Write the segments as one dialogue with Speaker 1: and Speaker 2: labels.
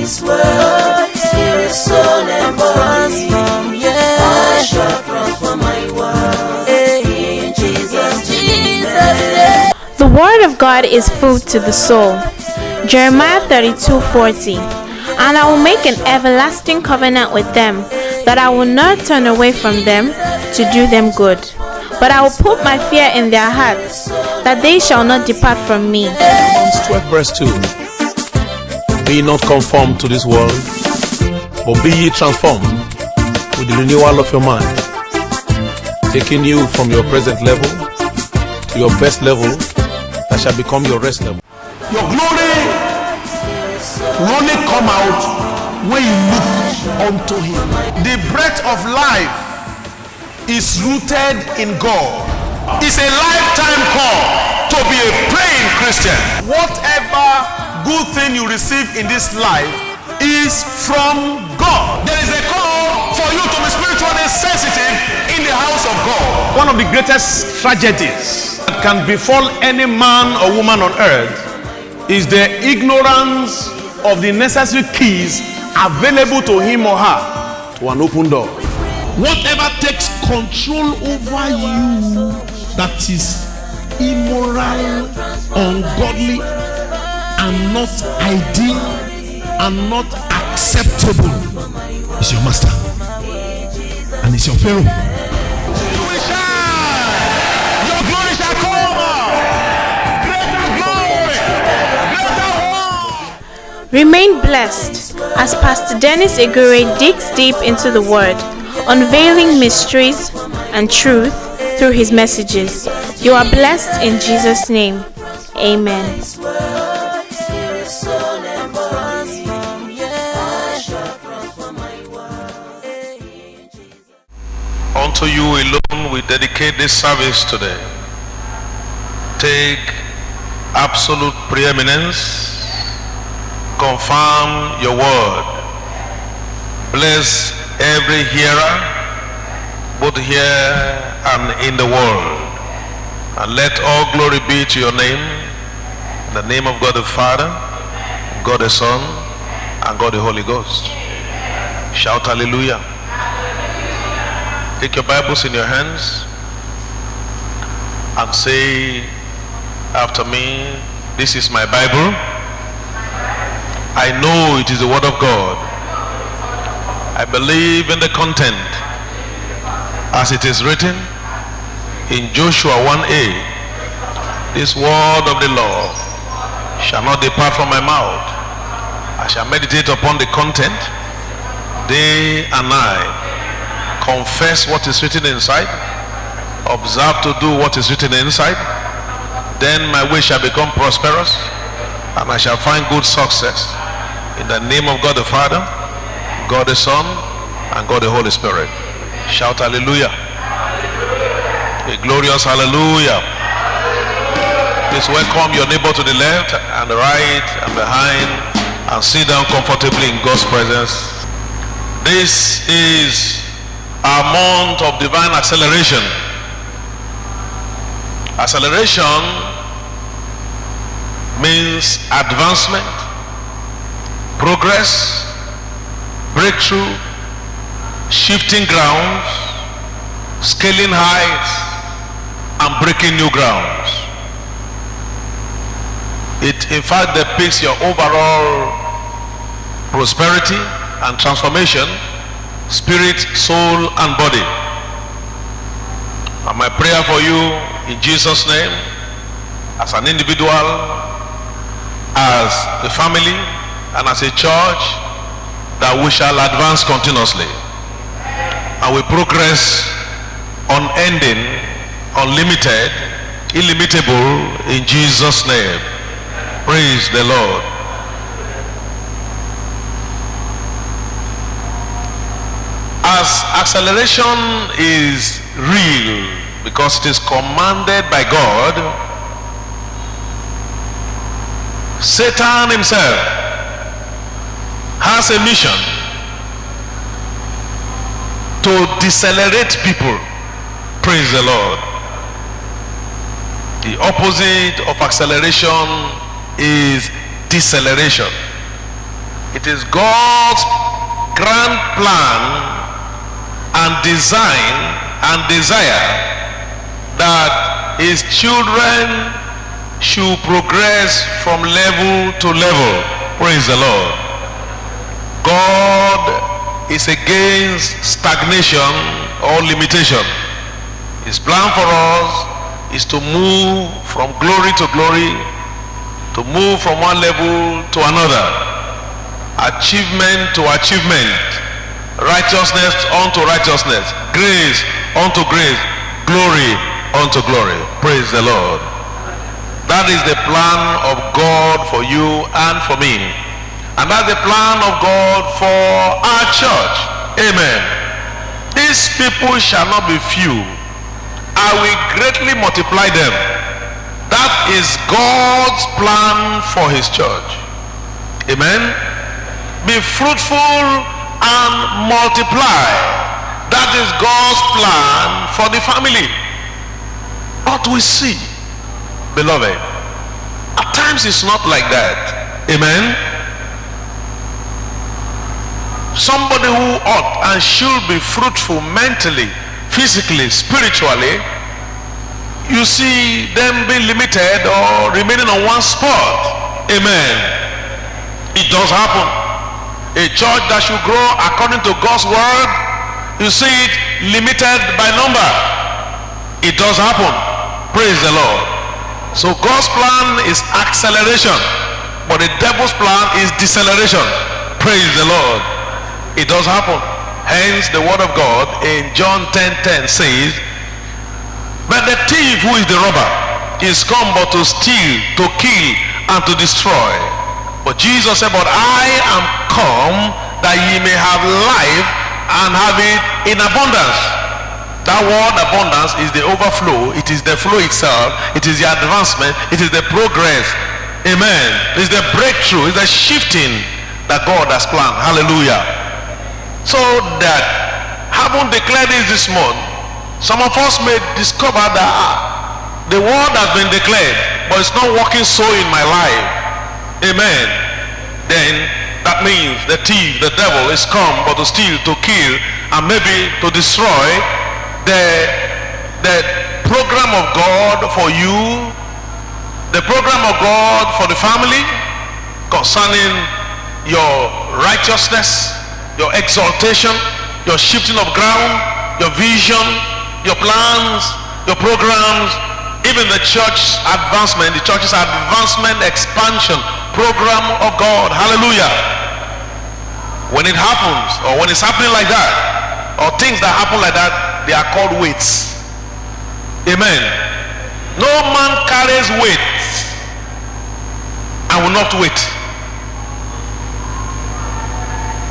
Speaker 1: His word, spirit, soul, and body. I shall prosper my world. In Jesus' name.
Speaker 2: The word of God is food to the soul. Jeremiah 32:40. And I will make an everlasting covenant with them, that I will not turn away from them to do them good. But I will put my fear in their hearts, that they shall not depart from me.
Speaker 3: Romans 12 verse 2. Be not conformed to this world, but be ye transformed with the renewal of your mind, taking you from your present level to your best level that shall become your rest level.
Speaker 4: Your glory will only come out when you look unto Him. The breath of life is rooted in God. It's a lifetime call to be a praying Christian. Whatever good thing you receive in this life is from God. There is a call for you to be spiritually sensitive in the house of God. One of the greatest tragedies that can befall any man or woman on earth is the ignorance of the necessary keys available to him or her to an open door. Whatever takes control over you that is immoral, ungodly, and not ideal, and not acceptable is your master, and it's your Pharaoh. You will shine. Your glory shall come. Greater glory, greater one.
Speaker 2: Remain blessed as Pastor Dennis Igure digs deep into the Word, unveiling mysteries and truth through his messages. You are blessed in Jesus' name. Amen.
Speaker 3: Unto you alone we dedicate this service today. Take absolute preeminence, confirm your word, bless every hearer, both here and in the world, and let all glory be to your name, in the name of God the Father, God the Son, and God the Holy Ghost. Shout hallelujah. Take your Bibles in your hands and say after me, this is my Bible. I know it is the Word of God. I believe in the content as it is written in Joshua 1:8. This word of the Lord shall not depart from my mouth. I shall meditate upon the content day and night. Confess what is written inside, observe to do what is written inside, then my way shall become prosperous and I shall find good success. In the name of God the Father, God the Son, and God the Holy Spirit. Shout hallelujah. A glorious hallelujah. Please welcome your neighbor to the left and the right and behind, and sit down comfortably in God's presence. This is a month of divine acceleration. Acceleration means advancement, progress, breakthrough, shifting grounds, scaling heights, and breaking new grounds. It in fact depicts your overall prosperity and transformation, spirit, soul, and body. And my prayer for you in Jesus' name, as an individual, as a family, and as a church, that we shall advance continuously and we progress unending, unlimited, illimitable in Jesus' name. Praise the Lord. As acceleration is real because it is commanded by God, Satan himself has a mission to decelerate people. Praise the Lord. The opposite of acceleration is deceleration. It is God's grand plan and design and desire that his children should progress from level to level. Praise the Lord. God is against stagnation or limitation. His plan for us is to move from glory to glory, to move from one level to another, achievement to achievement, righteousness unto righteousness, grace unto grace, glory unto glory. Praise the Lord. That is the plan of God for you and for me. And that's the plan of God for our church. Amen. These people shall not be few. I will greatly multiply them. That is God's plan for his church. Amen. Be fruitful and multiply. That is God's plan for the family. But we see, beloved, at times it's not like that. Amen. Somebody who ought and should be fruitful mentally, physically, spiritually, you see them being limited or remaining on one spot. Amen. It does happen. A church that should grow according to God's word, you see it limited by number. It does happen. Praise the Lord. So God's plan is acceleration, but the devil's plan is deceleration. Praise the Lord. It does happen. Hence the word of God in John 10:10 says, but the thief, who is the robber, is come but to steal, to kill, and to destroy. But Jesus said, but I am come that ye may have life and have it in abundance. That word abundance is the overflow. It is the flow itself. It is the advancement. It is the progress. Amen. It's the breakthrough. It's the shifting that God has planned. Hallelujah. So that, having declared this month, some of us may discover that the word has been declared, but it's not working so in my life. Amen. Then that means the thief, the devil, is come but to steal, to kill, and maybe to destroy the program of God for you, the program of God for the family, concerning your righteousness, your exaltation, your shifting of ground, your vision, your plans, your programs, even the church advancement, the church's advancement, expansion program of God. Hallelujah. When it happens, or when it's happening like that, or things that happen like that, they are called weights. Amen. No man carries weight and will not wait.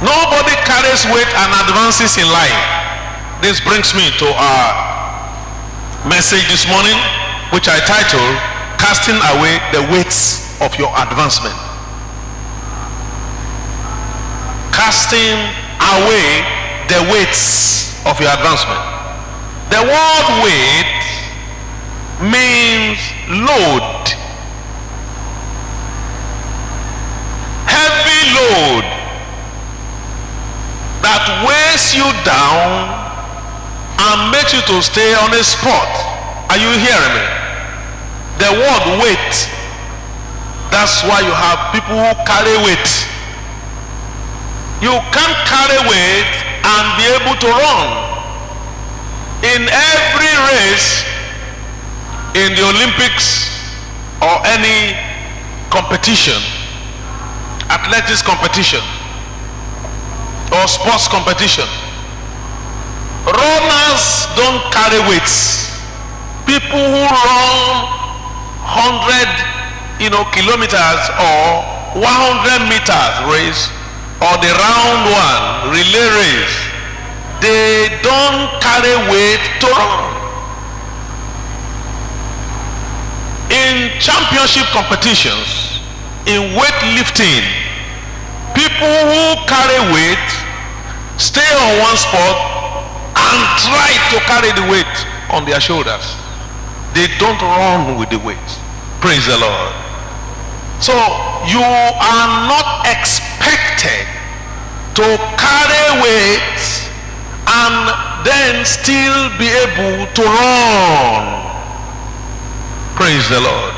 Speaker 3: Nobody carries weight and advances in life. This brings me to our message this morning, which I titled, Casting Away the Weights of Your Advancement. Casting away the weights of your advancement. The word weight means load. Heavy load that weighs you down and makes you to stay on a spot. Are you hearing me? The word weight, that's why you have people who carry weight. You can't carry weight and be able to run. In every race, in the Olympics or any competition, athletics competition or sports competition, runners don't carry weights. People who run 100 kilometers or 100 meters race, or the round one relay race, they don't carry weight to run. In championship competitions, in weightlifting, people who carry weight stay on one spot and try to carry the weight on their shoulders. They don't run with the weight. Praise the Lord. So you are not expected to carry weight and then still be able to run. Praise the Lord.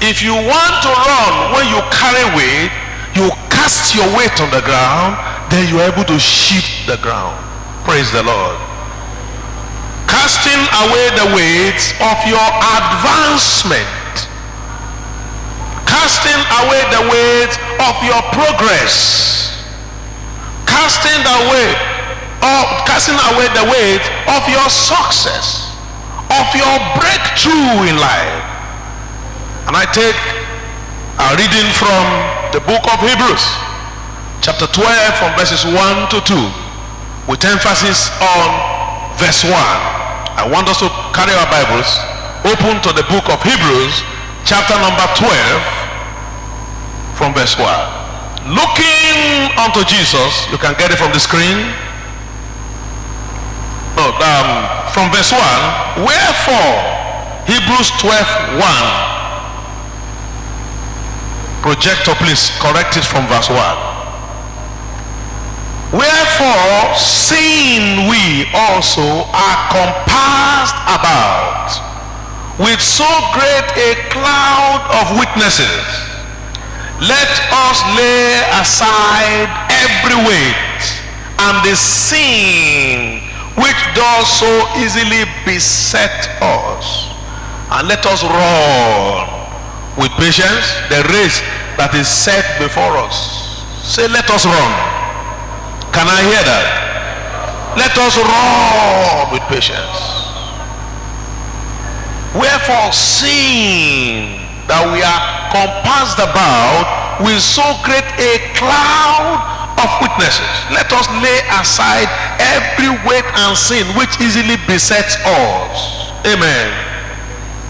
Speaker 3: If you want to run when you carry weight, you cast your weight on the ground, then you are able to shift the ground. Praise the Lord. Casting away the weights of your advancement. Casting away the weight of your progress. Casting away the weight of your success, of your breakthrough in life. And I take a reading from the book of Hebrews, chapter 12, from verses 1 to 2, with emphasis on verse 1. I want us to carry our Bibles open to the book of Hebrews, chapter number 12, from verse 1. Looking unto Jesus, you can get it from the screen. No, from verse 1. Wherefore, Hebrews 12, 1. Projector, please correct it from verse 1. Wherefore, seeing we also are compassed about with so great a cloud of witnesses, let us lay aside every weight and the sin which does so easily beset us, and let us run with patience the race that is set before us. Say, let us run. Can I hear that? Let us run with patience. Wherefore, seeing that we are compassed about with so great a cloud of witnesses, let us lay aside every weight and sin which easily besets us. Amen.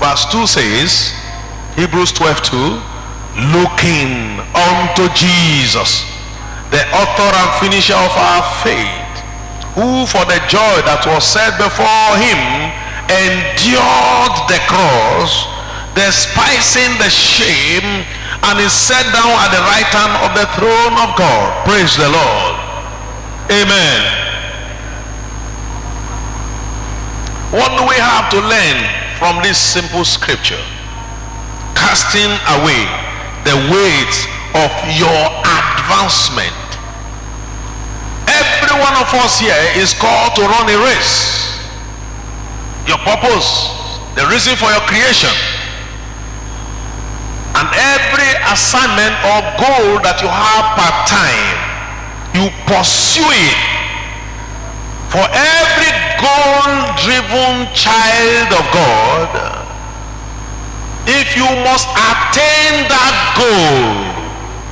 Speaker 3: Verse 2 says, Hebrews 12:2, looking unto Jesus, the author and finisher of our faith, who for the joy that was set before him endured the cross, despising the shame, and is set down at the right hand of the throne of God. Praise the Lord. Amen. What do we have to learn from this simple scripture? Casting away the weight of your advancement. Every one of us here is called to run a race. Your purpose, the reason for your creation, and every assignment or goal that you have part time, you pursue it. For every goal-driven child of God, if you must attain that goal,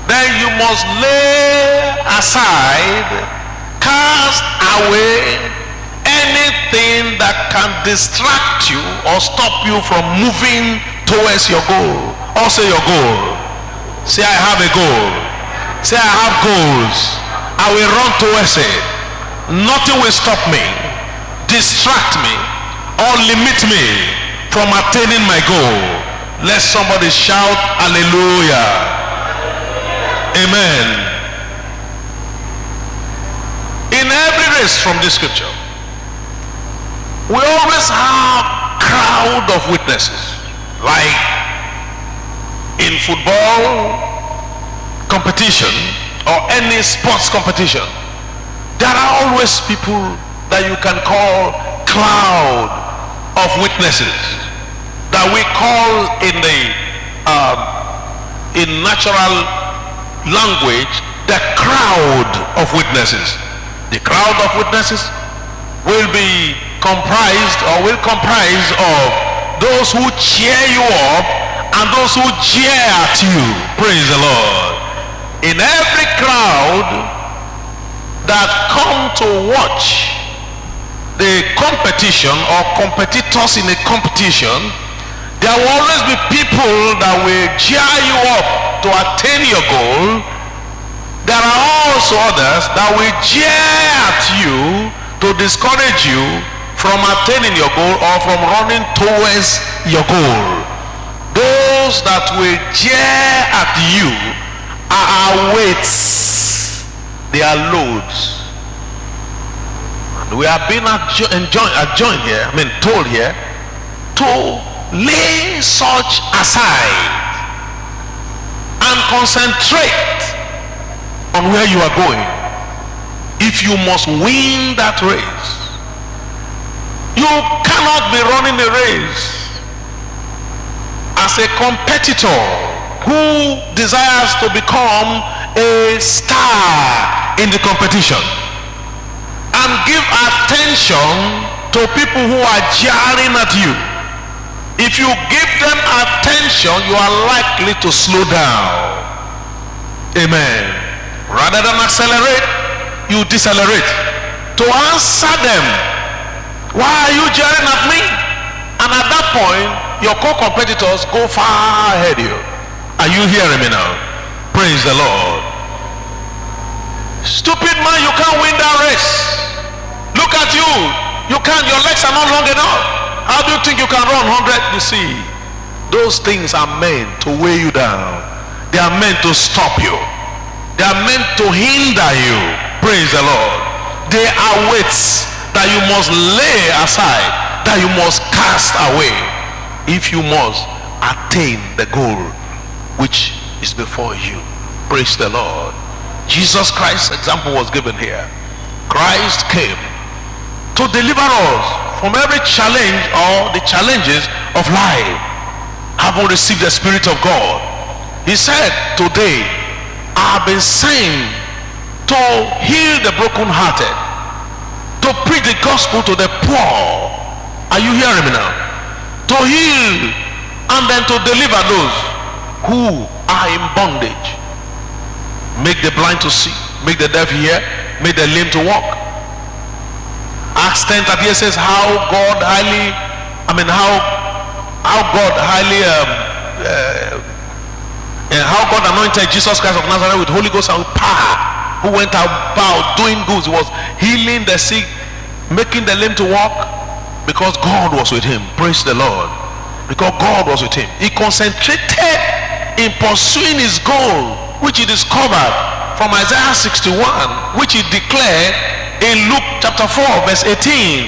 Speaker 3: then you must lay aside, cast away anything that can distract you or stop you from moving towards your goal. Or say your goal. Say, I have a goal. Say, I have goals. I will run towards it. Nothing will stop me, distract me, or limit me from attaining my goal. Let somebody shout hallelujah. Amen. In every race from this scripture, we always have crowd of witnesses. Like in football competition or any sports competition, there are always people that you can call cloud of witnesses, that we call in natural language the crowd of witnesses. The crowd of witnesses will comprise of those who cheer you up and those who jeer at you. Praise the Lord. In every crowd that come to watch the competition or competitors in a competition, there will always be people that will cheer you up to attain your goal. There are also others that will jeer at you to discourage you from attaining your goal or from running towards your goal. Those that will jeer at you are weights. their loads. And we have been adjoined here, told here, to lay such aside and concentrate on where you are going. If you must win that race, you cannot be running a race as a competitor who desires to become a star in the competition and give attention to people who are jarring at you. If you give them attention, you are likely to slow down. Amen. Rather than accelerate, you decelerate. To answer them, why are you jarring at me? And at that point, your co-competitors go far ahead of you. Are you hearing me now? Praise the Lord. Stupid man, you can't win that race. Look at you. You can't, your legs are not long enough. How do you think you can run 100? You see, those things are meant to weigh you down. They are meant to stop you. They are meant to hinder you. Praise the Lord. They are weights that you must lay aside, that you must cast away, if you must attain the goal which is before you. Praise the Lord. Jesus Christ's example was given here. Christ came to deliver us from every challenge or the challenges of life, having received the Spirit of God. He said, today I have been sent to heal the brokenhearted, to preach the gospel to the poor. Are you hearing me now? To heal and then to deliver those who are in bondage. Make the blind to see, make the deaf hear, make the lame to walk. Acts 10:38 says how God anointed Jesus Christ of Nazareth with Holy Ghost and with power, who went about doing good. He was healing the sick, making the lame to walk, because God was with him. Praise the Lord. Because God was with him, he concentrated in pursuing his goal, which he discovered from Isaiah 61, which he declared in Luke chapter 4 verse 18.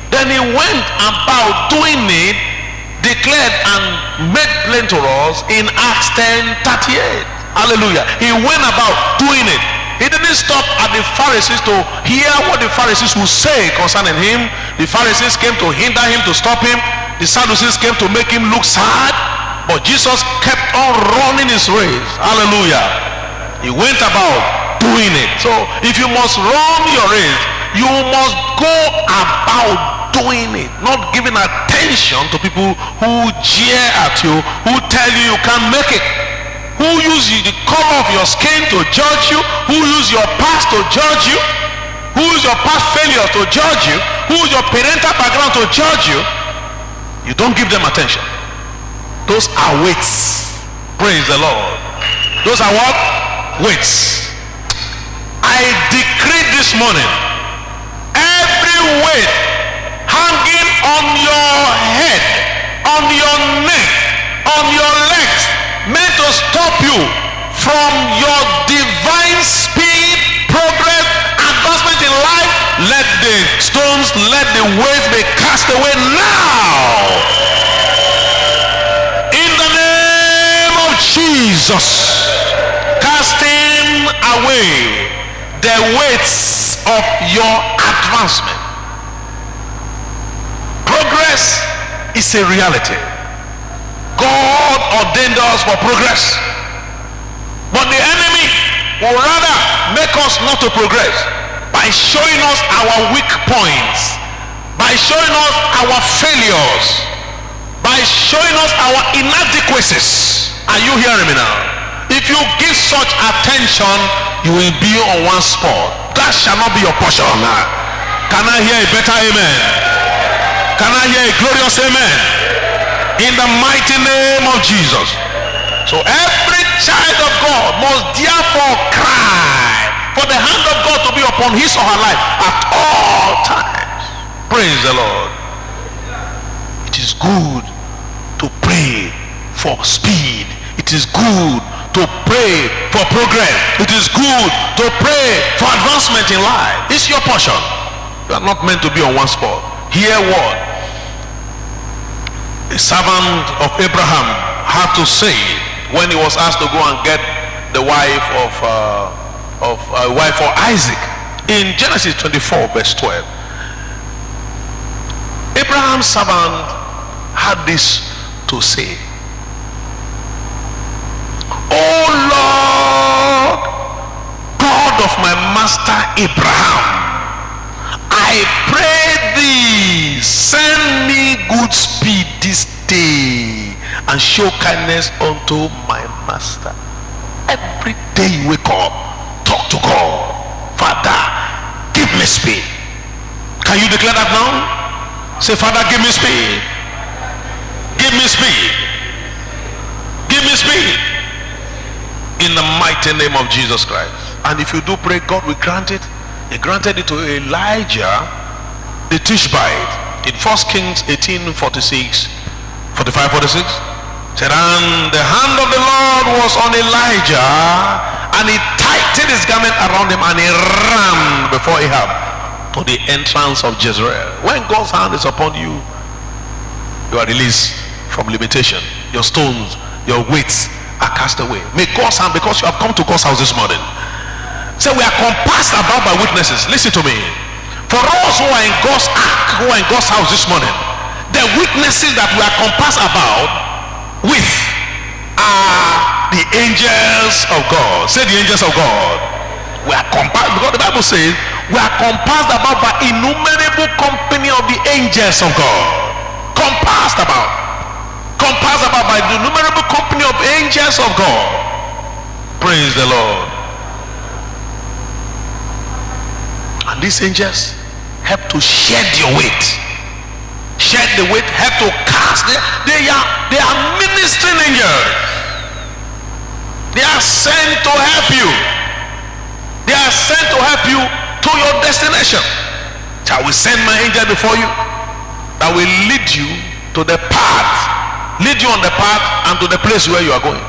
Speaker 3: Then he went about doing it, declared and made plain to us in Acts 10:38. Hallelujah. He went about doing it. He didn't stop at the Pharisees to hear what the Pharisees would say concerning him. The Pharisees came to hinder him, to stop him. The Sadducees came to make him look sad. But Jesus kept on running his race. Hallelujah. He went about doing it. So if you must run your race, you must go about doing it, not giving attention to people who jeer at you, who tell you you can't make it, who use the color of your skin to judge you, who use your past to judge you, who use your past failures to judge you, who use your parental background to judge you. You don't give them attention. Those are weights. Praise the Lord. Those are what? Weights. I decree this morning, every weight hanging on your head, on your neck, on your legs, meant to stop you from your divine speed, progress, advancement in life, let the stones, let the weights be cast away now. In the name of Jesus, casting away the weights of your advancement. Progress is a reality. God ordained us for progress, but the enemy will rather make us not to progress by showing us our weak points, by showing us our failures, by showing us our inadequacies. Are you hearing me now? If you give such attention, you will be on one spot. That shall not be your portion. Can I hear a better amen? Can I hear a glorious amen? In the mighty name of Jesus. So every child of God must therefore cry for the hand of God to be upon his or her life at all times. Praise the Lord. It is good to pray for speed. It is good to pray for progress. It is good to pray for advancement in life. It's your portion. You are not meant to be on one spot. Hear what a servant of Abraham had to say when he was asked to go and get the wife for Isaac. In Genesis 24 verse 12, Abraham's servant had this to say: "Oh Lord, God of my master Abraham, I pray thee, send me good speed this day and show kindness unto my master." Every day you wake up, talk to God. Father, give me speed. Can you declare that now? Say, Father, give me speed. Give me speed. Give me speed. In the mighty name of Jesus Christ. And if you do pray, God will grant it. He granted it to Elijah the Tishbite in 1 Kings 18:46, 45-46. Said, and the hand of the Lord was on Elijah, and he tightened his garment around him, and he ran before Ahab to the entrance of Jezreel. When God's hand is upon you, you are released from limitation. Your stones, your weights are cast away. May God's hand, because you have come to God's house this morning. Say, we are compassed about by witnesses. Listen to me. For us who are in God's ark, who are in God's house this morning, the witnesses that we are compassed about with are the angels of God. Say, the angels of God. We are compassed, because the Bible says we are compassed about by innumerable company of the angels of God. Compassed about by the innumerable company of angels of God. Praise the Lord. And these angels help to shed your weight. Shed the weight, help to cast. They are ministering angels. They are sent to help you. They are sent to help you to your destination. Shall we send my angel before you that will lead you to the path, lead you on the path and to the place where you are going?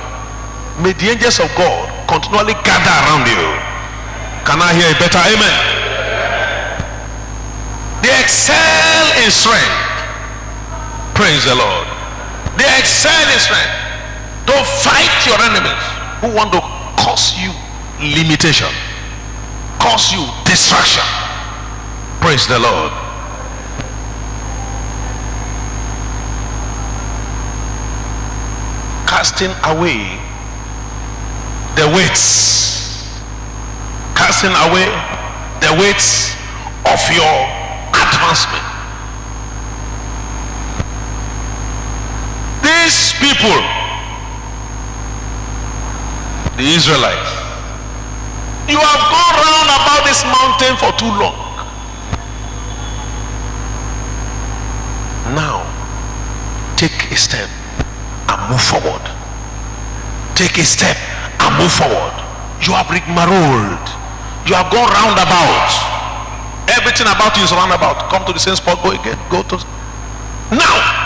Speaker 3: May the angels of God continually gather around you. Can I hear a better amen? They excel in strength. Praise the Lord. They excel in strength to fight your enemies who want to cause you limitation, cause you distraction. Praise the Lord. Casting away the weights, casting away the weights of your advancement. These people, the Israelites, you have gone round about this mountain for too long. Now take a step and move forward. Take a step and move forward. You have rigmaroled. You have gone round about. Everything about you is round about. Come to the same spot, go again. Go to. Now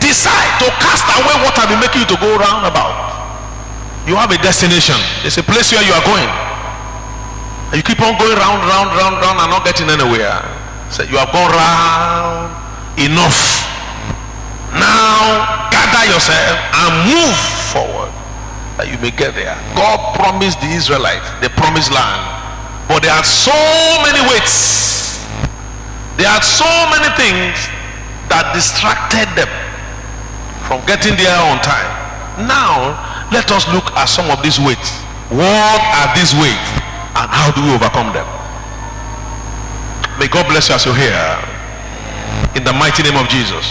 Speaker 3: decide to cast away what have been making you to go round about. You have a destination. There's a place where you are going. And you keep on going round and not getting anywhere. So you have gone round enough. Now gather yourself and move forward that you may get there. God promised the Israelites the promised land, but there are so many weights. There are so many things that distracted them from getting there on time. Now let us look at some of these weights. What are these weights and how do we overcome them? May God bless you as you're here in the mighty name of Jesus.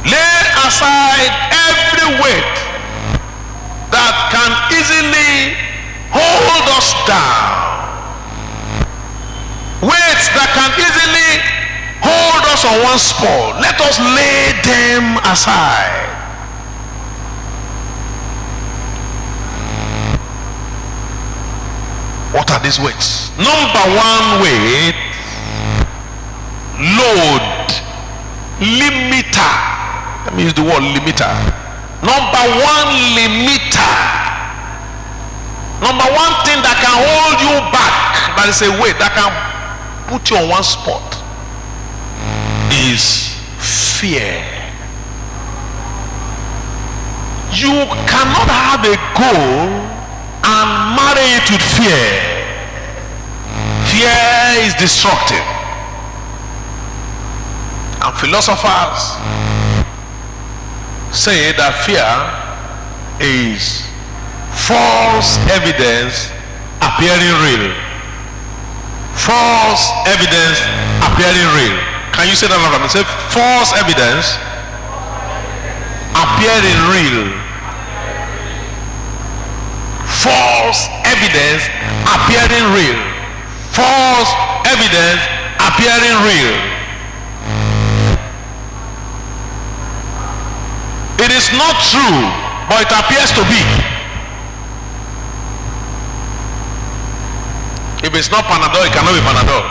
Speaker 3: Lay aside every weight that can easily hold us down. Weights that can easily hold us on one spot. Let us lay them aside. What are these weights? Number one weight, load, limiter. Let me use the word limiter. Number one limiter, number one thing that can hold you back, that is a weight that can put you on one spot, is fear. You cannot have a goal and marry it with fear. Fear is destructive. And philosophers say that fear is false evidence appearing real. False evidence appearing real. Can you say that loud? Say false evidence appearing real. False evidence appearing real. False evidence appearing real. It is not true, but it appears to be. If it's not Panadol, it cannot be Panadol.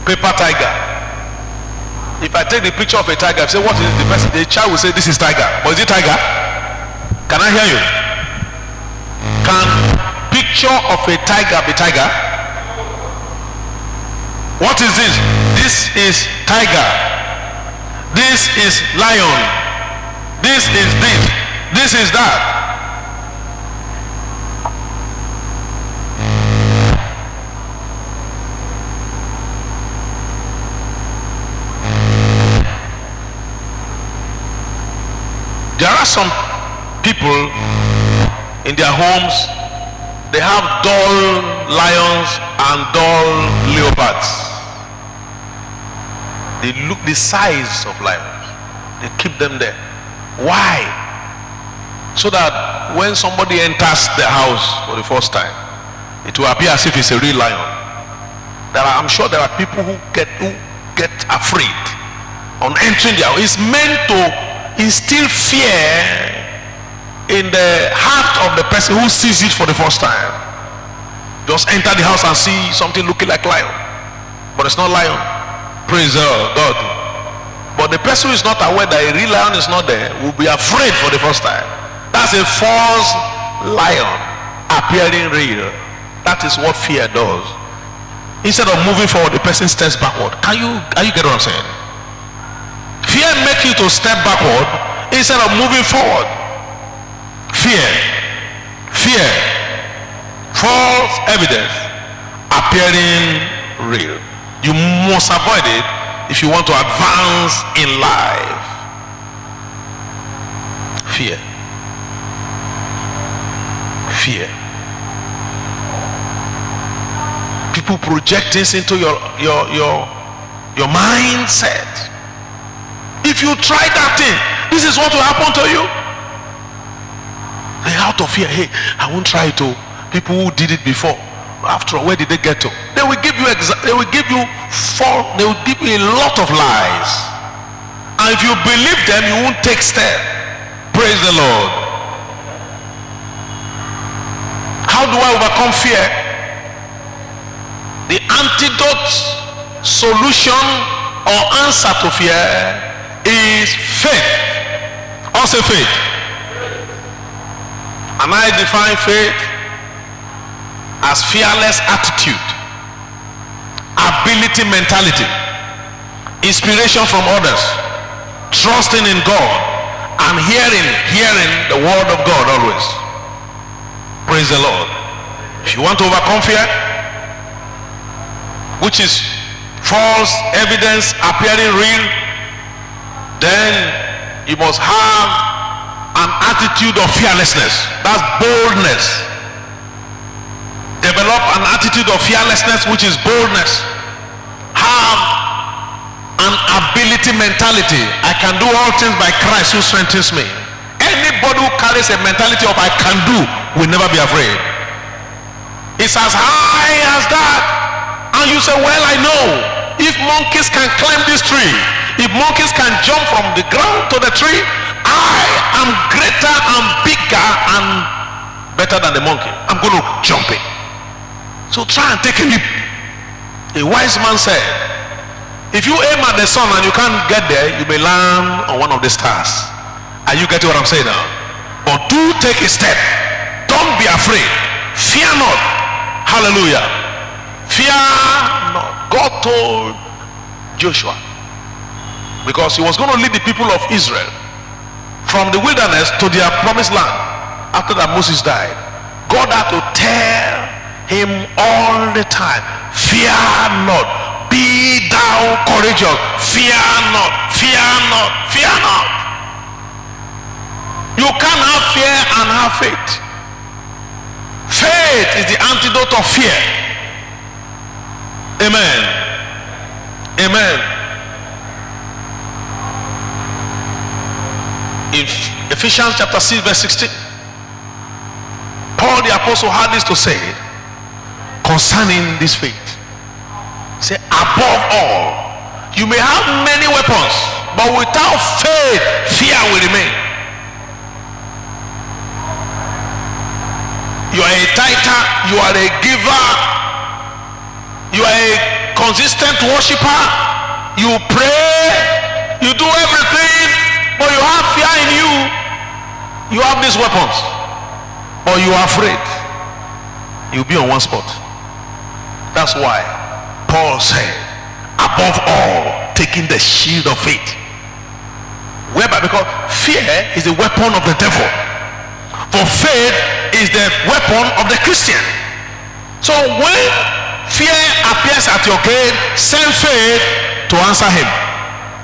Speaker 3: Paper tiger. If I take the picture of a tiger, say what is it? The child will say this is tiger. But is it tiger? Can I hear you? Can picture of a tiger be tiger? What is this? This is tiger. This is lion. This is this. This is that. There are some people in their homes, they have dull lions and dull leopards. They look the size of lions. They keep them there. Why? So that when somebody enters the house for the first time, it will appear as if it's a real lion. I'm sure there are people who get afraid on entering their house. It's meant to instill fear in the heart of the person who sees it for the first time. Just enter the house and see something looking like lion, but it's not lion. Praise God. But the person who is not aware that a real lion is not there will be afraid for the first time. That's a false lion appearing real. That is what fear does. Instead of moving forward, the person steps backward. Are you get what I'm saying? Fear makes you to step backward instead of moving forward. Fear. False evidence appearing real. You must avoid it if you want to advance in life. Fear. People project things into your mindset. If you try that thing, this is what will happen to you. They're out of fear. Hey, I won't try it. People who did it before, after all, where did they get to? They will give you a lot of lies, and if you believe them, you won't take step. Praise the Lord. How do I overcome fear? The antidote, solution, or answer to fear is faith. Also faith. And I define faith as fearless attitude, ability mentality, inspiration from others, trusting in God, and hearing the word of God always. Praise the Lord. If you want to overcome fear, which is false evidence appearing real, then you must have an attitude of fearlessness. That's boldness. Develop an attitude of fearlessness, which is boldness. Have an ability mentality. I can do all things by Christ who strengthens me. Anybody who carries a mentality of I can do will never be afraid. It's as high as that. And you say, well, I know if monkeys can climb this tree, if monkeys can jump from the ground to the tree, I am greater and bigger and better than the monkey. I'm going to jump it. So try and take a leap. A wise man said, if you aim at the sun and you can't get there, you may land on one of the stars. Are you getting what I'm saying now? But do take a step. Don't be afraid. Fear not. Hallelujah. Fear not. God told Joshua, because he was going to lead the people of Israel from the wilderness to their promised land after that Moses died. God had to tell him all the time, fear not, be thou courageous, fear not, fear not, fear not. You can't have fear and have faith. Faith is the antidote of fear. Amen. Amen. In Ephesians chapter 6 verse 16, Paul the apostle had this to say concerning this faith. Say, above all, you may have many weapons, but without faith, fear will remain. You are a tither, you are a giver, you are a consistent worshiper, you pray, you do everything, but you have fear in you. You have these weapons, but you are afraid. You'll be on one spot. That's why Paul said, above all, taking the shield of faith. Whereby, because fear is a weapon of the devil, for faith is the weapon of the Christian. So when fear appears at your gate, send faith to answer him.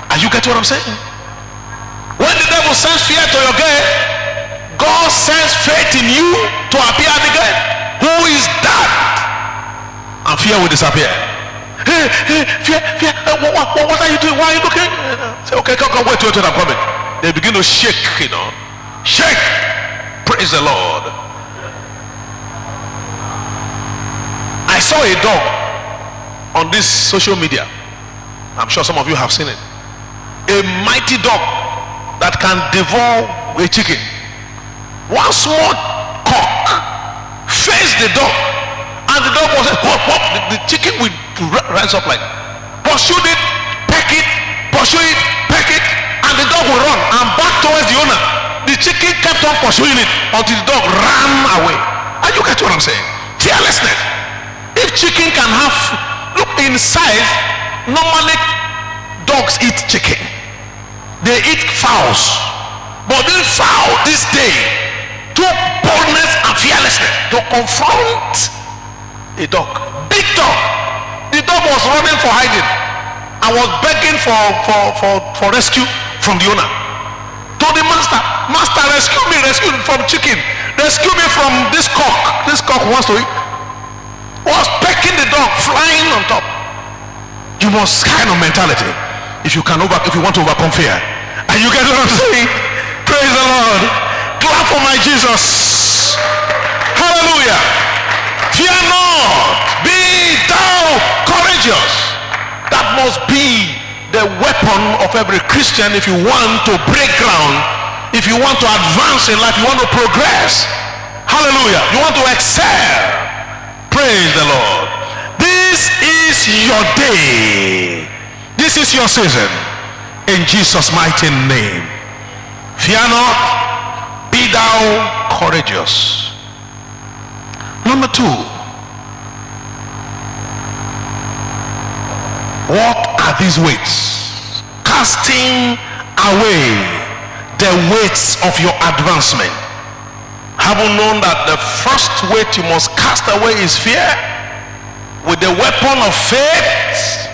Speaker 3: Are you getting what I'm saying? When the devil sends fear to your gate, God sends faith in you to appear at the gate. Who is that? And fear will disappear. Hey, fear, what are you doing? Why are you looking? Say, okay, come, wait, I'm coming. They begin to shake, shake. Praise the Lord. I saw a dog on this social media. I'm sure some of you have seen it. A mighty dog that can devour a chicken. One small cock faced the dog, and the dog was the chicken will rise up like, pursued it, peck it, pursue it, peck it, and the dog will run and back towards the owner. The chicken kept on pursuing it until the dog ran away. Are you getting what I'm saying? Fearlessness. If chicken can have, look in size, normally dogs eat chicken, they eat fowls, but this fowl this day took boldness and fearlessness to confront a dog, big dog. The dog was running for hiding and was begging for rescue from the owner. To the master, rescue me from chicken, rescue me from this cock. This cock wants to eat. Was pecking the dog, flying on top. You must kind of mentality if you want to overcome fear. And you get what I'm saying? Praise the Lord. Clap for my Jesus. Hallelujah. Fear not, be thou courageous. That must be the weapon of every Christian if you want to break ground, if you want to advance in life, you want to progress. Hallelujah. You want to excel. Praise the Lord. This is your day. This is your season. In Jesus' mighty name. Fear not, be thou courageous. Number 2. What are these weights? Casting away the weights of your advancement. Haven't known that the first weight you must cast away is fear with the weapon of faith.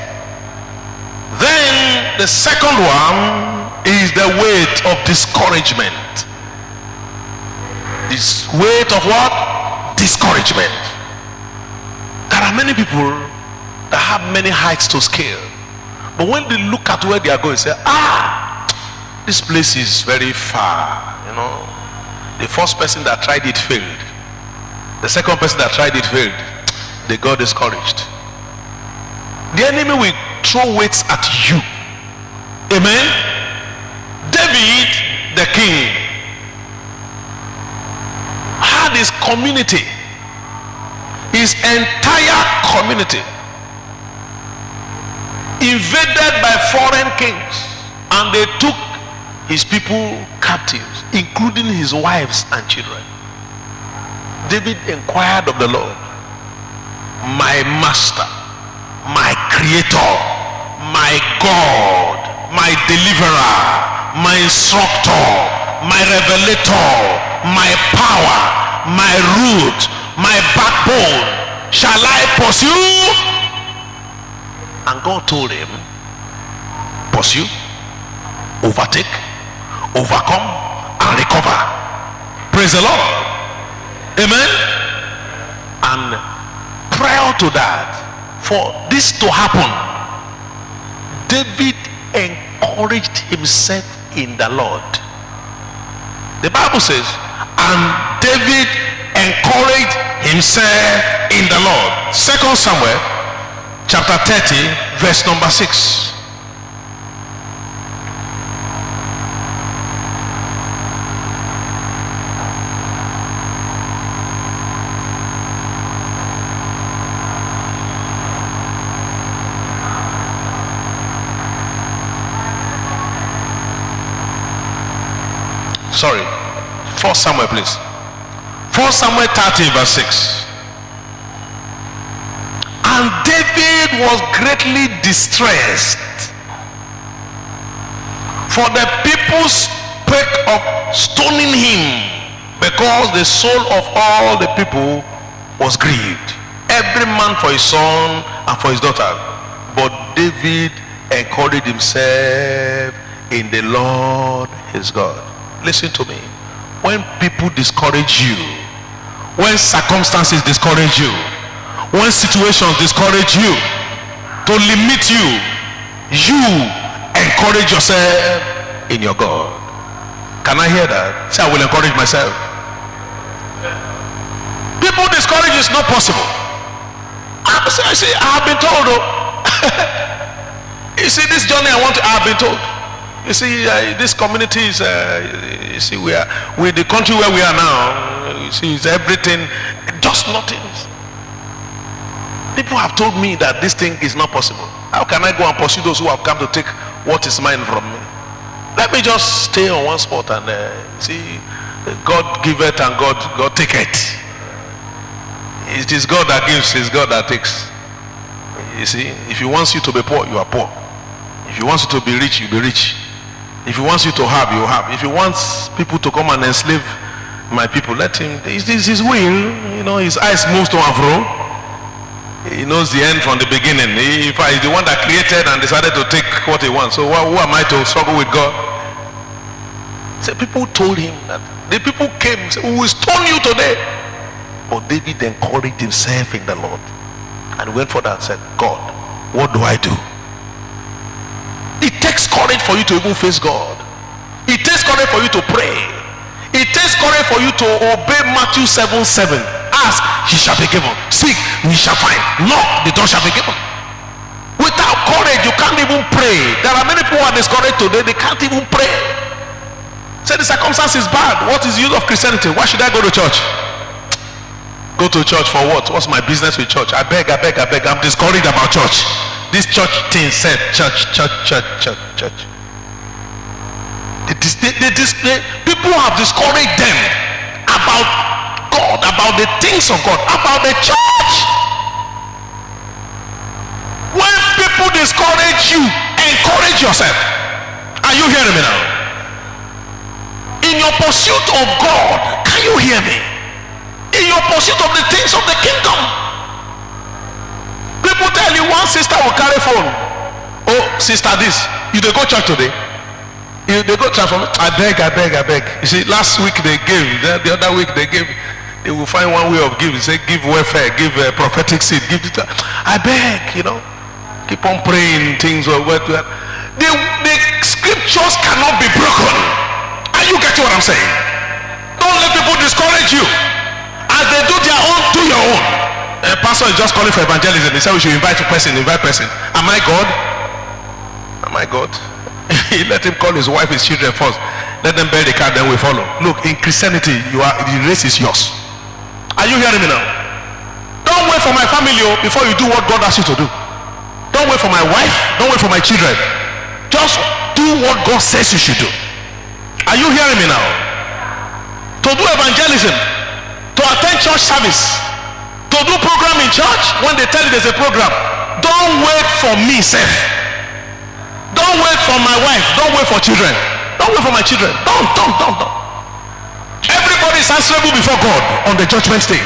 Speaker 3: Then the second one is the weight of discouragement. This weight of what? Discouragement. There are many people that have many heights to scale, but when they look at where they are going, say, this place is very far. The first person that tried it failed. The second person that tried it failed. They got discouraged. The enemy will throw weights at you. Amen. David the king had his community, his entire community, invaded by foreign kings, and they took his people captives, including his wives and children. David inquired of the Lord, my master, my creator, my God, my deliverer, my instructor, my revelator, my power, my root, my backbone, shall I pursue? And God told him, pursue, overtake, overcome, and recover. Praise the Lord. Amen. And prior to that, for this to happen, David encouraged himself in the Lord. The Bible says, and David encouraged himself in the Lord. 2 Samuel chapter 30 verse number 6. Sorry, 1 Samuel please. 1 Samuel 30 verse 6. And David was greatly distressed, for the people spake of stoning him, because the soul of all the people was grieved, every man for his son and for his daughter. But David encouraged himself in the Lord his God. Listen to me. When people discourage you, when circumstances discourage you, when situations discourage you, to limit you, you encourage yourself in your God. Can I hear that? Say, I will encourage myself. People discourage you, it's not possible. I say, I have been told. You see, this journey I have been told. You see, this community is, you see, we are with the country where we are now. You see, it's everything, just nothing. People have told me that this thing is not possible. How can I go and pursue those who have come to take what is mine from me? Let me just stay on one spot and see, God giveth and God taketh. It is God that gives, it's God that takes. You see, if he wants you to be poor, you are poor. If he wants you to be rich, you be rich. If he wants you to have, you have. If he wants people to come and enslave my people, let him. It's his will. You know, his eyes moves to and fro. He knows the end from the beginning. If I is the one that created and decided to take what he wants, so who am I to struggle with God? So people told him that the people came and said, we will stone you today. But David encouraged himself in the Lord and went further and said, God, what do I do? It takes courage for you to even face God. It takes courage for you to pray. It takes courage for you to obey Matthew 7:7. Ask, he shall be given. Seek, we shall find. Knock, the door shall be given. Without courage, you can't even pray. There are many people who are discouraged today, they can't even pray. Say the circumstance is bad. What is the use of Christianity? Why should I go to church? Go to church for what? What's my business with church? I beg. I'm discouraged about church. This church thing said church. People have discouraged them about God, about the things of God, about the church. When people discourage you, encourage yourself. Are you hearing me now? In your pursuit of God, can you hear me? In your pursuit of the things of the kingdom. People tell you one sister will carry phone. Oh, sister, this. You dey go church today? You dey go transform? I beg. You see, last week they gave, the other week they gave. They will find one way of giving. Say, give welfare, give prophetic seed, give it. I beg, keep on praying things or what. The scriptures cannot be broken. Are you getting what I'm saying? Don't let people discourage you. As they do their own, do your own. A pastor is just calling for evangelism. He said we should invite person. Am I God? He let him call his wife, his children first. Let them bear the card, then we follow. Look, in Christianity, the race is yours. Are you hearing me now? Don't wait for my family before you do what God asks you to do. Don't wait for my wife. Don't wait for my children. Just do what God says you should do. Are you hearing me now? To do evangelism, to attend church service, to do program in church. When they tell you there's a program, don't wait for me, sir. Don't wait for my wife. Don't wait for children. Don't wait for my children. Don't. Everybody is answerable before God on the judgment day.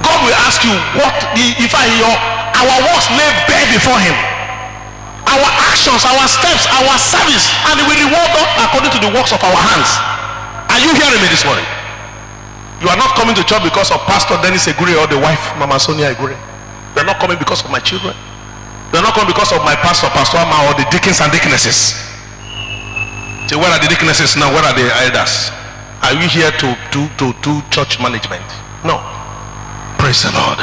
Speaker 3: God will ask you what if our works lay bare before him, our actions, our steps, our service, and he will reward us according to the works of our hands. Are you hearing me this morning? You are not coming to church because of Pastor Dennis Egure or the wife Mama Sonia Egure. You are not coming because of my children. You are not coming because of my pastor, Pastor Ama, or the deacons and deaconesses. Say, where are the deaconesses now? Where are the elders? Are you here to do church management? No. Praise the Lord.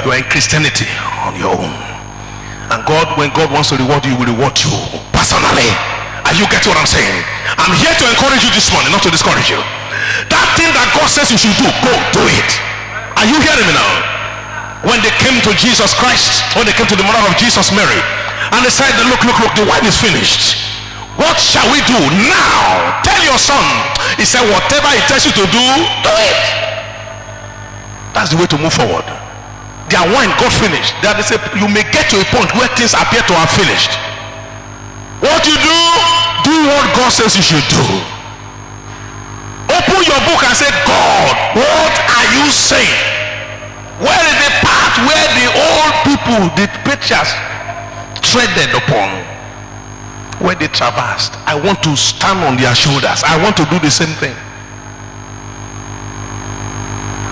Speaker 3: You are in Christianity on your own. And God, when God wants to reward you, he will reward you personally. Are you getting what I'm saying? I'm here to encourage you this morning, not to discourage you. That thing that God says you should do, go do it. Are you hearing me now? When they came to Jesus Christ, when they came to the mother of Jesus, Mary, and they said, look, the wine is finished. What shall we do now? Tell your son. He said, whatever he tells you to do, do it. That's the way to move forward. Their wine got finished. They say you may get to a point where things appear to have finished. What you do what God says you should do. Open your book and say, God, what are you saying? Where is the path where the old people, the patriarchs, treaded upon, where they traversed? I want to stand on their shoulders. I want to do the same thing.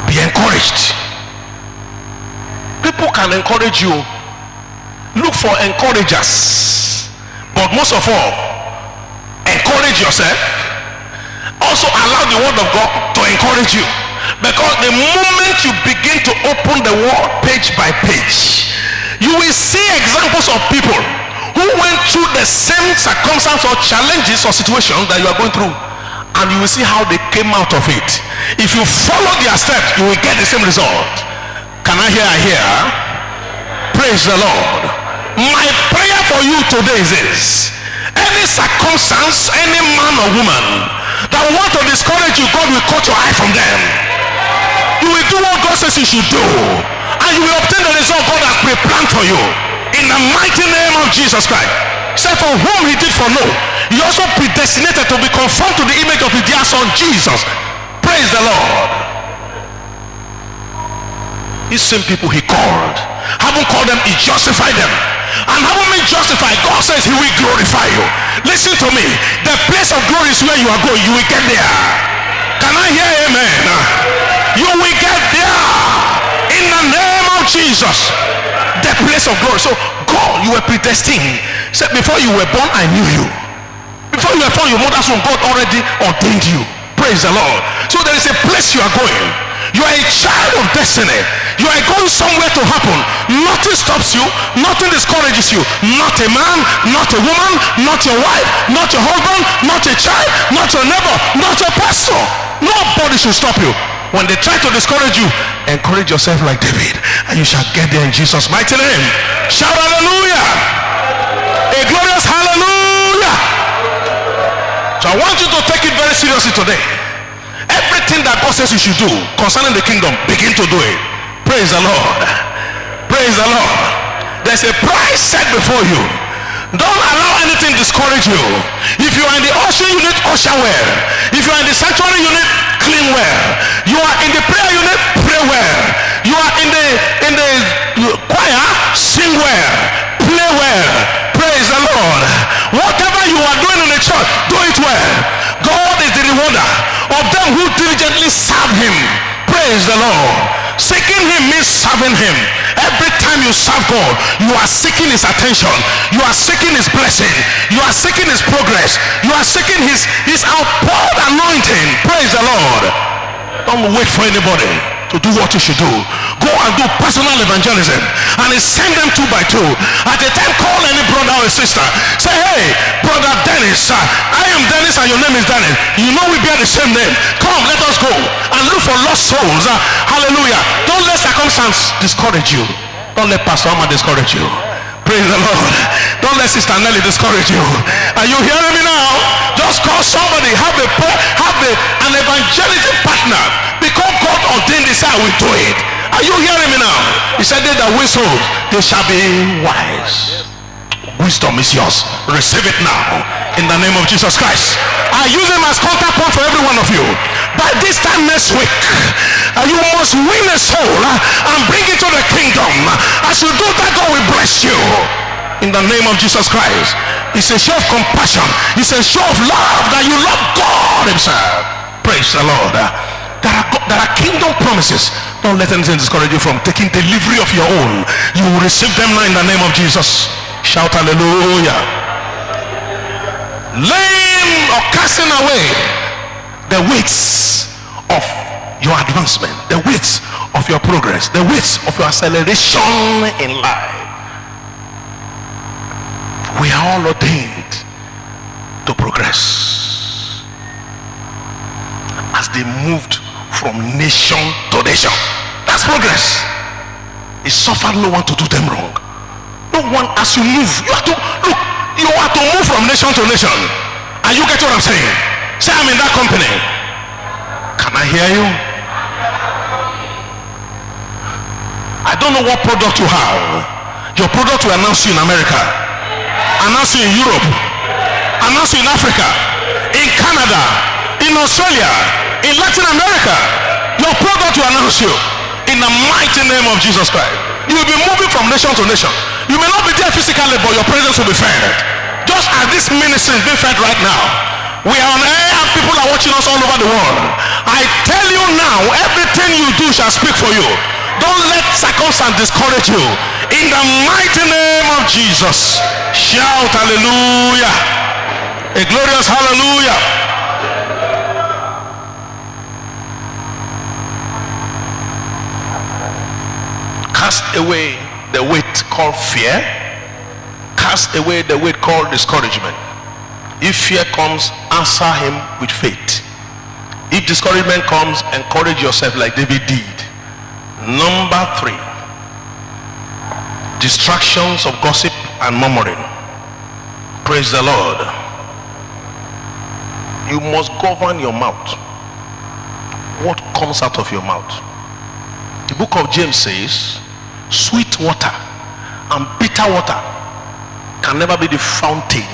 Speaker 3: Be encouraged. People can encourage you. Look for encouragers, but most of all, encourage yourself. Also allow the word of God to encourage you, because the moment you begin to open the word page by page, you will see examples of people who went through the same circumstance or challenges or situations that you are going through, and you will see how they came out of it. If you follow their steps, you will get the same result. Can I hear? Praise the Lord. My prayer for you today is this: any circumstance, any man or woman that want to discourage you, God will cut your eye from them. You will do what God says you should do, and you will obtain the result God has prepared for you, in the mighty name of Jesus Christ. Say, for whom he did foreknow, he also predestinated to be conformed to the image of his dear son Jesus. Praise the Lord. These same people he called, haven't called them, he justified them. And haven't been justified, God says he will glorify you. Listen to me, the place of glory is where you are going. You will get there. Can I hear amen? You will get there in the name of Jesus. The place of glory. So God, you were predestined. Said, before you were born, I knew you. Before you were born, your mother's womb, God already ordained you. Praise the Lord. So there is a place you are going. You are a child of destiny. You are going somewhere to happen. Nothing stops you. Nothing discourages you. Not a man, not a woman, not your wife, not your husband, not a child, not your neighbor, not your pastor. Nobody should stop you. When they try to discourage you, encourage yourself like David, and you shall get there in Jesus' mighty name. Shout hallelujah. A glorious hallelujah. So I want you to take it very seriously today. Everything that God says you should do concerning the kingdom, begin to do it. Praise the Lord. Praise the Lord. There's a price set before you. Don't allow anything discourage you. If you are in the usher unit, usher well. If you are in the sanctuary unit, clean well. You are in the prayer unit, pray well. You are in the choir, sing well, play well. Praise the Lord. Whatever you are doing in the church, do it well. God is the rewarder of them who diligently serve him. Praise the Lord. Seeking him means serving him. Every time you serve God, you are seeking his attention. You are seeking his blessing. You are seeking his progress. You are seeking his outpoured anointing. Praise the Lord. Don't wait for anybody to do what you should do. Go and do personal evangelism, and he send them 2 by 2. At the time, call any brother or sister. Say, hey, brother Dennis, I am Dennis and your name is Dennis. You know we bear the same name. Come, let us go and look for lost souls. Hallelujah. Don't let circumstance discourage you. Don't let Pastor Amma discourage you. Praise the Lord. Don't let Sister Nelly discourage you. Are you hearing me now? Just call somebody. Have an evangelism partner. Because God ordained this, I will do it. Are you hearing me now? He said, they that win souls, they shall be wise. Wisdom is yours. Receive it now in the name of Jesus Christ. I use him as contact point for every one of you. By this time next week, you must win a soul and bring it to the kingdom. As you do that, God will bless you in the name of Jesus Christ. It's a show of compassion. It's a show of love that you love God himself. Praise the Lord. There are kingdom promises. Don't let anything discourage you from taking delivery of your own. You will receive them now in the name of Jesus. Shout hallelujah. Laying or casting away the weights of your advancement, the weights of your progress, the weights of your acceleration in life. We are all ordained to progress. As they moved from nation to nation, that's progress. It suffered no one to do them wrong. No one, as you move, you have to move from nation to nation. And you get what I'm saying? Say, I'm in that company. Can I hear you? I don't know what product you have. Your product will announce you in America, announce you in Europe, announce you in Africa, in Canada, in Australia, in Latin America. Your product will announce you in the mighty name of Jesus Christ. You will be moving from nation to nation. You may not be there physically, but your presence will be fed. Just as this ministry is being fed right now. We are on air and people are watching us all over the world. I tell you now, everything you do shall speak for you. Don't let circumstance discourage you. In the mighty name of Jesus. Shout hallelujah. A glorious hallelujah. Cast away the weight called fear. Cast away the weight called discouragement. If fear comes, answer him with faith. If discouragement comes, encourage yourself like David did. Number 3, distractions of gossip and murmuring. Praise the Lord. You must govern your mouth. What comes out of your mouth? The book of James says, sweet water and bitter water can never be the fountain,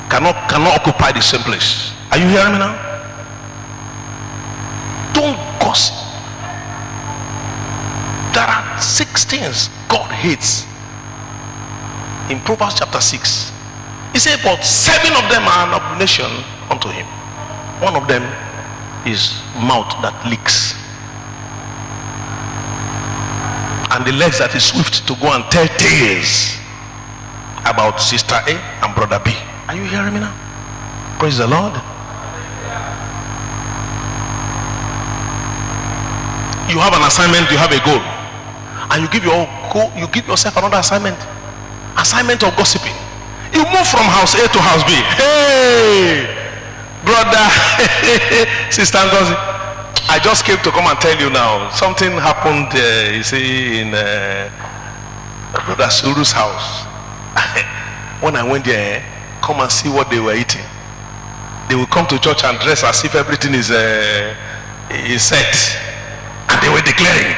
Speaker 3: cannot occupy the same place. Are you hearing me now? Don't gossip. There are 6 things God hates. In Proverbs chapter 6, he said, but 7 of them are an abomination unto him. One of them is mouth that leaks, and the legs that is swift to go and tell tales about sister A and brother B. Are you hearing me now? Praise the Lord. You have an assignment, you have a goal, and you give yourself another assignment of gossiping. You move from house A to house B. Hey brother, sister Ngozi, I just came to come and tell you now, something happened you see in brother Suru's house. When I went there, come and see what they were eating. They will come to church and dress as if everything is set, and they were declaring,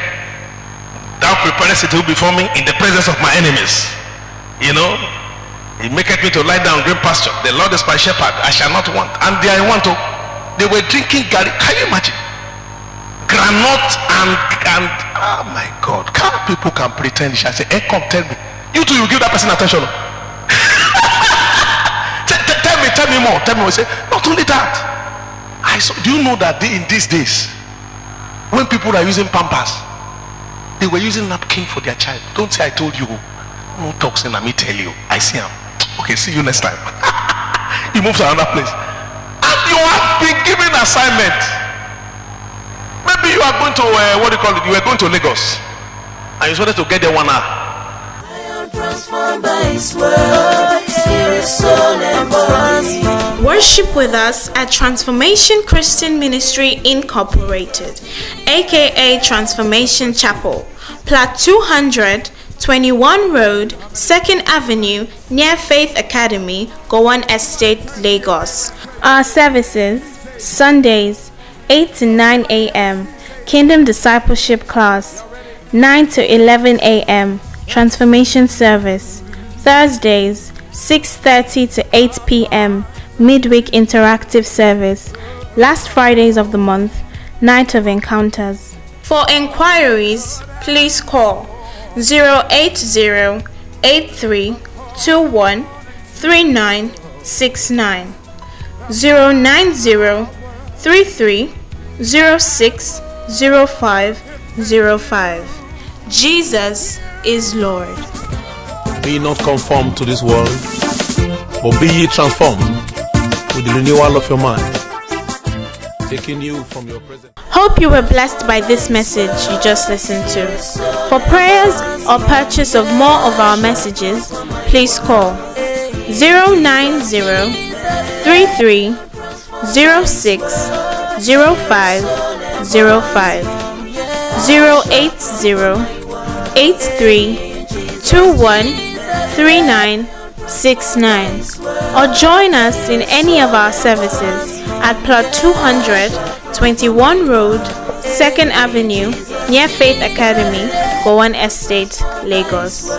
Speaker 3: thou preparest a table before me in the presence of my enemies. You know, he maketh me to lie down green pasture. The Lord is my shepherd, I shall not want. And they they were drinking garri. Can you imagine? Granite and oh my God, people can pretend. I say, hey, come tell me. You too, you give that person attention. Tell me more. Tell me more. Say, not only that, do you know that in these days, when people are using Pampers, they were using napkin for their child. Don't say I told you. No talks and let me tell you. I see him. Okay, see you next time. He moves to another place. And you have been given assignment. Maybe you are going to what do you call it? You are going to Lagos, and you wanted to get there 1 hour.
Speaker 1: I am transformed by His word, spirit, soul, and body.
Speaker 2: Worship with us at Transformation Christian Ministry Incorporated, aka Transformation Chapel, Plot 200, 21 Road, 2nd Avenue, near Faith Academy, Gowon Estate, Lagos. Our services: Sundays, 8 to 9 a.m. Kingdom Discipleship Class, 9 to 11 a.m. Transformation Service. Thursdays, 6:30 to 8 p.m. Midweek Interactive Service. Last Fridays of the month, Night of Encounters. For inquiries, please call 080-8321-3969, 090-3306-0505. Jesus is Lord.
Speaker 4: Be not conformed to this world, but be ye transformed with the renewal of your mind, taking you from your present.
Speaker 2: Hope you were blessed by this message you just listened to. For prayers or purchase of more of our messages, please call 090-3306-0505, 080-8321-3969, or join us in any of our services at Plot 200, 21 Road, 2nd Avenue, near Faith Academy, Gowon Estate, Lagos.